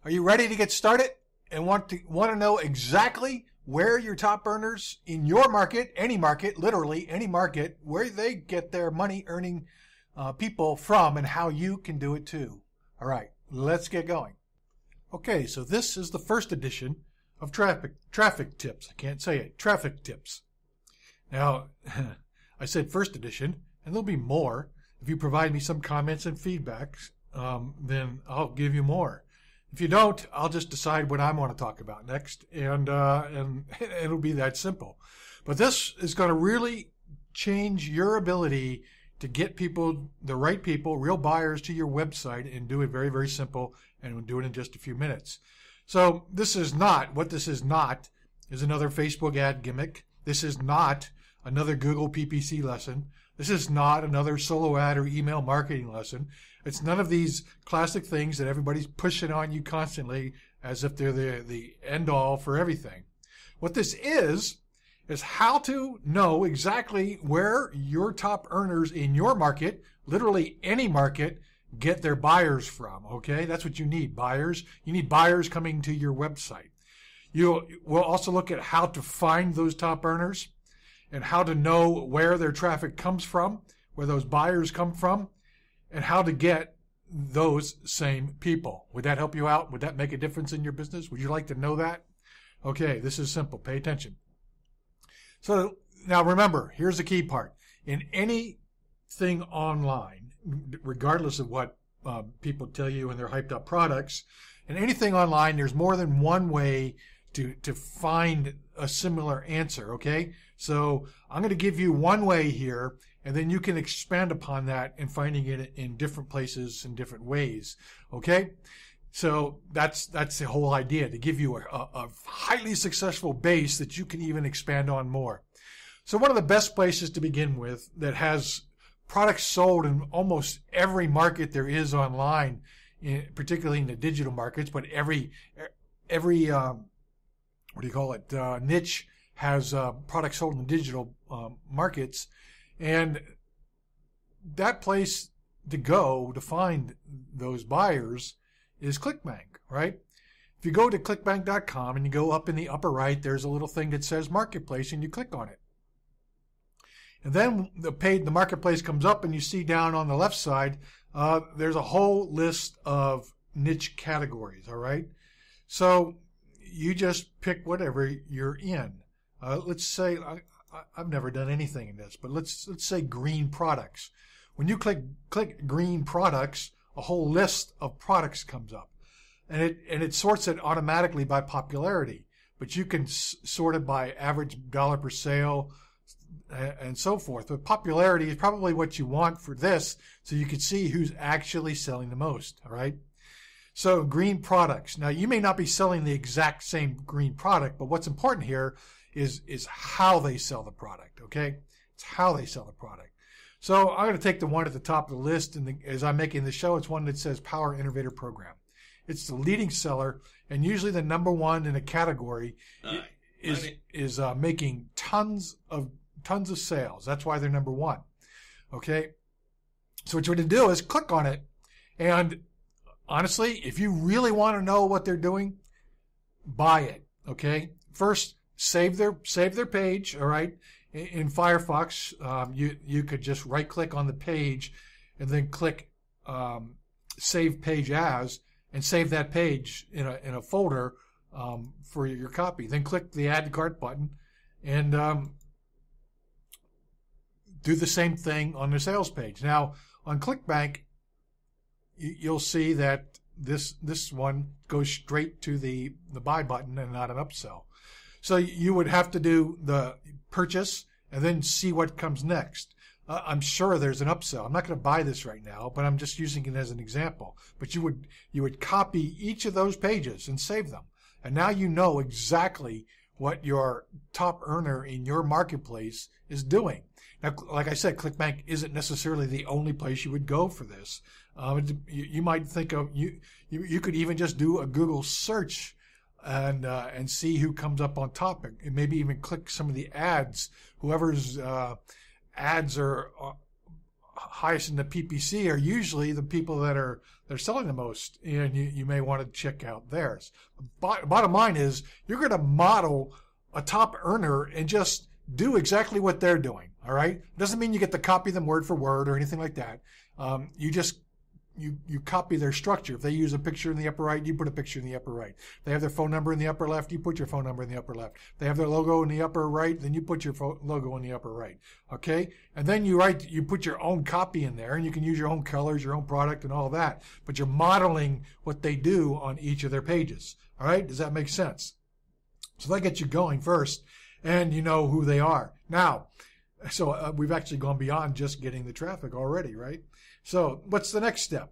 Are you ready to get started and want to know exactly where your top earners in your market, any market, literally any market, where they get their money earning people from and how you can do it too? All right, let's get going. Okay, so this is the first edition of traffic tips. I can't say it. Traffic tips. Now, I said first edition, and there'll be more. If you provide me some comments and feedback, then I'll give you more. If you don't, I'll just decide what I want to talk about next, and it'll be that simple. But this is going to really change your ability to get people, the right people, real buyers to your website, and do it very, very simple, and we'll do it in just a few minutes. So what this is not is another Facebook ad gimmick. This is not another Google PPC lesson. This is not another solo ad or email marketing lesson. It's none of these classic things that everybody's pushing on you constantly as if they're the end all for everything. What this is how to know exactly where your top earners in your market, literally any market, get their buyers from, okay? That's what you need, buyers. You need buyers coming to your website. We'll also look at how to find those top earners and how to know where their traffic comes from, where those buyers come from, and how to get those same people. Would that help you out? Would that make a difference in your business? Would you like to know that? Okay, this is simple. Pay attention. So now remember, here's the key part. In anything online, regardless of what people tell you in their hyped up products, in anything online, there's more than one way to find a similar answer, okay? So I'm going to give you one way here, and then you can expand upon that in finding it in different places in different ways, okay? So that's the whole idea, to give you a highly successful base that you can even expand on more. So one of the best places to begin with that has products sold in almost every market there is online, particularly in the digital markets, but every niche has products sold in digital markets, and that place to go to find those buyers is Clickbank, right? If you go to clickbank.com and you go up in the upper right, there's a little thing that says Marketplace, and you click on it. And then the Marketplace comes up, and you see down on the left side, there's a whole list of niche categories, all right? So you just pick whatever you're in. Let's say, I've never done anything in this, but let's say green products. When you click green products, a whole list of products comes up, and it sorts it automatically by popularity. But you can sort it by average dollar per sale and so forth. But popularity is probably what you want for this, so you can see who's actually selling the most. All right. So green products. Now you may not be selling the exact same green product, but what's important here is how they sell the product. Okay, it's how they sell the product. So I'm going to take the one at the top of the list, and as I'm making the show, it's one that says Power Innovator Program. It's the leading seller, and usually the number one in a category is making tons of sales. That's why they're number one. Okay, so what you're going to do is click on it, and honestly, if you really want to know what they're doing, buy it. Okay, first save their page. All right. In Firefox, you could just right-click on the page and then click Save Page As and save that page in a folder for your copy. Then click the Add to Cart button and do the same thing on the sales page. Now, on Clickbank, you'll see that this one goes straight to the buy button and not an upsell. So you would have to do the purchase and then see what comes next. I'm sure there's an upsell. I'm not going to buy this right now, but I'm just using it as an example. But you would copy each of those pages and save them. And now you know exactly what your top earner in your marketplace is doing. Now, like I said, Clickbank isn't necessarily the only place you would go for this. You might think of you could even just do a Google search and see who comes up on top, and maybe even click some of the ads. Whoever's ads are highest in the PPC are usually the people that are they're selling the most, and you may want to check out theirs. Bottom line is you're going to model a top earner and just do exactly what they're doing. All right, it doesn't mean you get to copy them word for word or anything like that. You copy their structure. If they use a picture in the upper right, you put a picture in the upper right. If they have their phone number in the upper left, you put your phone number in the upper left. If they have their logo in the upper right, then you put your logo in the upper right. Okay? And then you put your own copy in there, and you can use your own colors, your own product, and all that. But you're modeling what they do on each of their pages. All right? Does that make sense? So that gets you going first, and you know who they are. Now, so we've actually gone beyond just getting the traffic already, right? So what's the next step?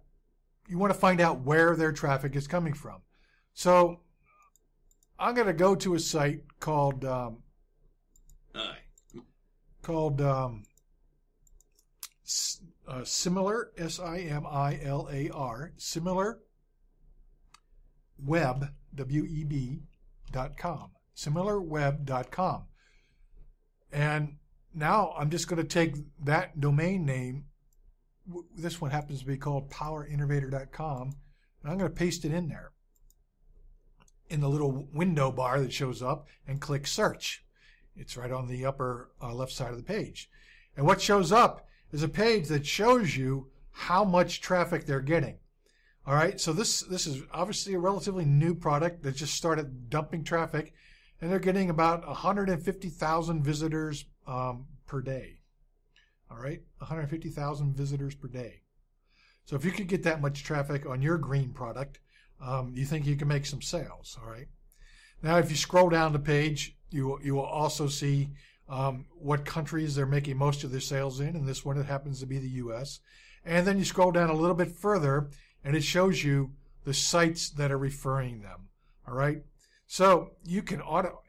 You want to find out where their traffic is coming from. So I'm going to go to a site called Similar, SIMILAR, Similar Web, WEB.com, similarweb.com. And now I'm just going to take that domain name. This one happens to be called powerinnovator.com, and I'm going to paste it in there in the little window bar that shows up, and click search. It's right on the upper left side of the page. And what shows up is a page that shows you how much traffic they're getting. All right, so this is obviously a relatively new product that just started dumping traffic, and they're getting about 150,000 visitors per day. All right, 150,000 visitors per day. So if you could get that much traffic on your green product, you think you can make some sales. All right. Now, if you scroll down the page, you will also see what countries they're making most of their sales in, and this one it happens to be the U.S. And then you scroll down a little bit further, and it shows you the sites that are referring them. All right. So you can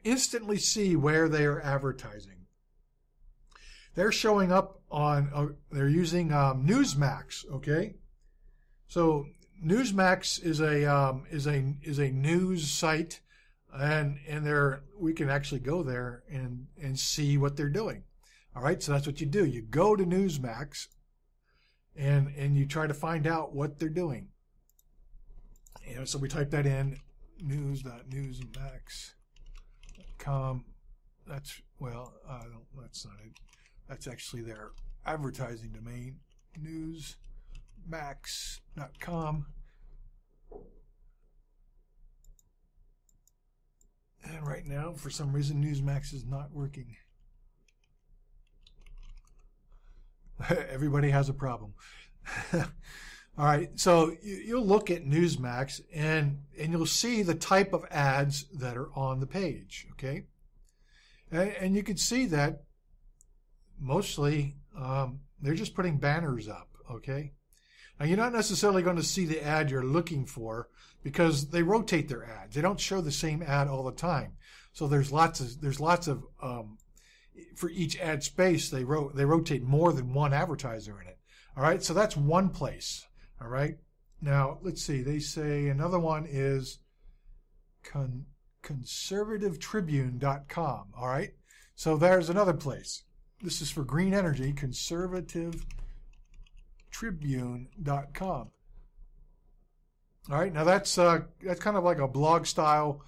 instantly see where they are advertising. They're showing up on, they're using Newsmax, okay? So Newsmax is a news site, and we can actually go there and see what they're doing. All right, so that's what you do. You go to Newsmax, and you try to find out what they're doing. So we type that in, news.newsmax.com. That's not it. That's actually their advertising domain, newsmax.com. And right now, for some reason, Newsmax is not working. Everybody has a problem. All right, so you'll look at Newsmax, and you'll see the type of ads that are on the page, okay? And you can see that mostly they're just putting banners up, okay? Now, you're not necessarily going to see the ad you're looking for because they rotate their ads. They don't show the same ad all the time. So there's lots of for each ad space, they rotate more than one advertiser in it. All right, so that's one place. All right. Now, let's see. They say another one is conservativetribune.com. All right. So there's another place. This is for green energy, conservativetribune.com. All right. Now that's kind of like a blog style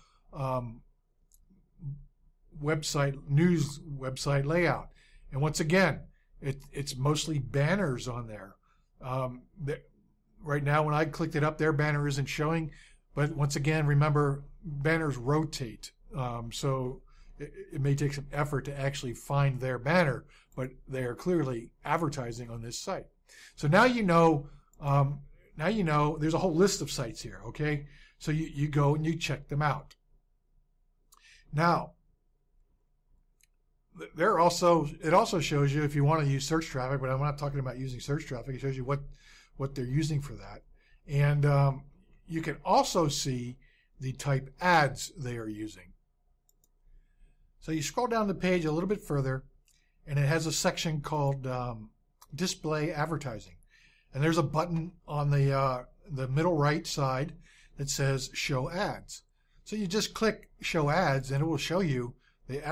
website, news website layout. And once again, it's mostly banners on there. Right now, when I clicked it up, their banner isn't showing. But once again, remember, banners rotate. So it may take some effort to actually find their banner, but they are clearly advertising on this site. So now you know there's a whole list of sites here, okay? So you go and you check them out. Now, it also shows you if you want to use search traffic, but I'm not talking about using search traffic. It shows you what they're using for that. And you can also see the type ads they are using. So you scroll down the page a little bit further, and it has a section called Display Advertising. And there's a button on the middle right side that says Show Ads. So you just click Show Ads, and it will show you the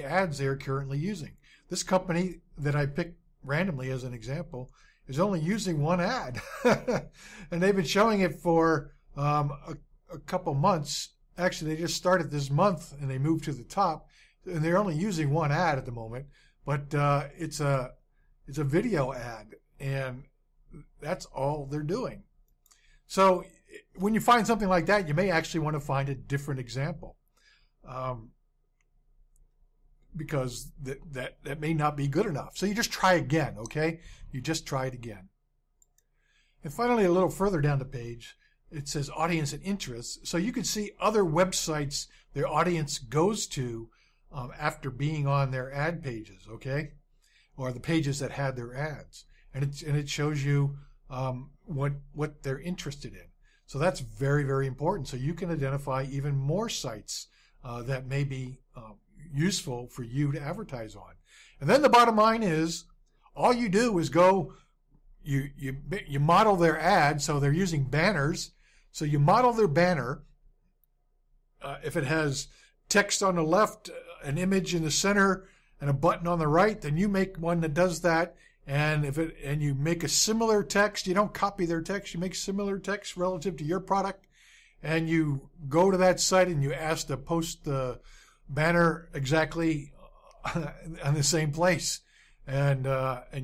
ads they are currently using. This company that I picked randomly as an example is only using one ad. And they've been showing it for a couple months. Actually, they just started this month and they moved to the top. And they're only using one ad at the moment. But it's a video ad. And that's all they're doing. So when you find something like that, you may actually want to find a different example. Because that may not be good enough. So you just try again, okay? You just try it again. And finally, a little further down the page, it says audience and interests. So you can see other websites their audience goes to after being on their ad pages, okay? Or the pages that had their ads. And it shows you what they're interested in. So that's very, very important. So you can identify even more sites that may be useful for you to advertise on. And then the bottom line is, all you do is go, you model their ad. So they're using banners. So you model their banner. If it has text on the left, an image in the center, and a button on the right, then you make one that does that. And you make a similar text, you don't copy their text, you make similar text relative to your product, and you go to that site and you ask to post the banner exactly on the same place, and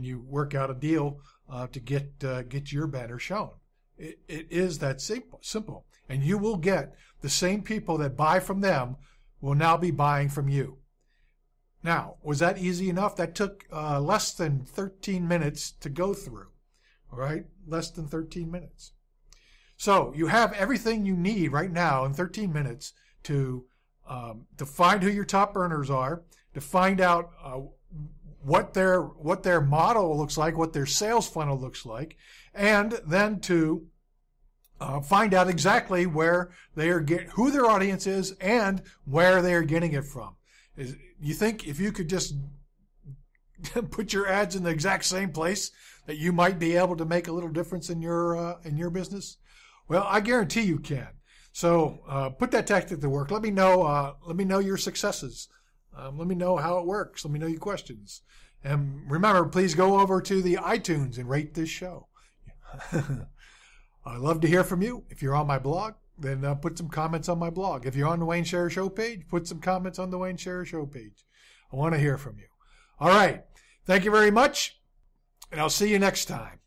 you work out a deal to get your banner shown. It is that simple, and you will get the same people that buy from them will now be buying from you. Now, was that easy enough? That took less than 13 minutes to go through. All right, less than 13 minutes. So you have everything you need right now in 13 minutes to find who your top earners are, to find out what their model looks like, what their sales funnel looks like, and then to find out exactly where they are who their audience is and where they are getting it from. You think if you could just put your ads in the exact same place that you might be able to make a little difference in your business? Well, I guarantee you can. So put that tactic to work. Let me know. Let me know your successes. Let me know how it works. Let me know your questions. And remember, please go over to the iTunes and rate this show. I'd love to hear from you. If you're on my blog, then put some comments on my blog. If you're on the Wayne Scherer Show page, put some comments on the Wayne Scherer Show page. I want to hear from you. All right. Thank you very much, and I'll see you next time.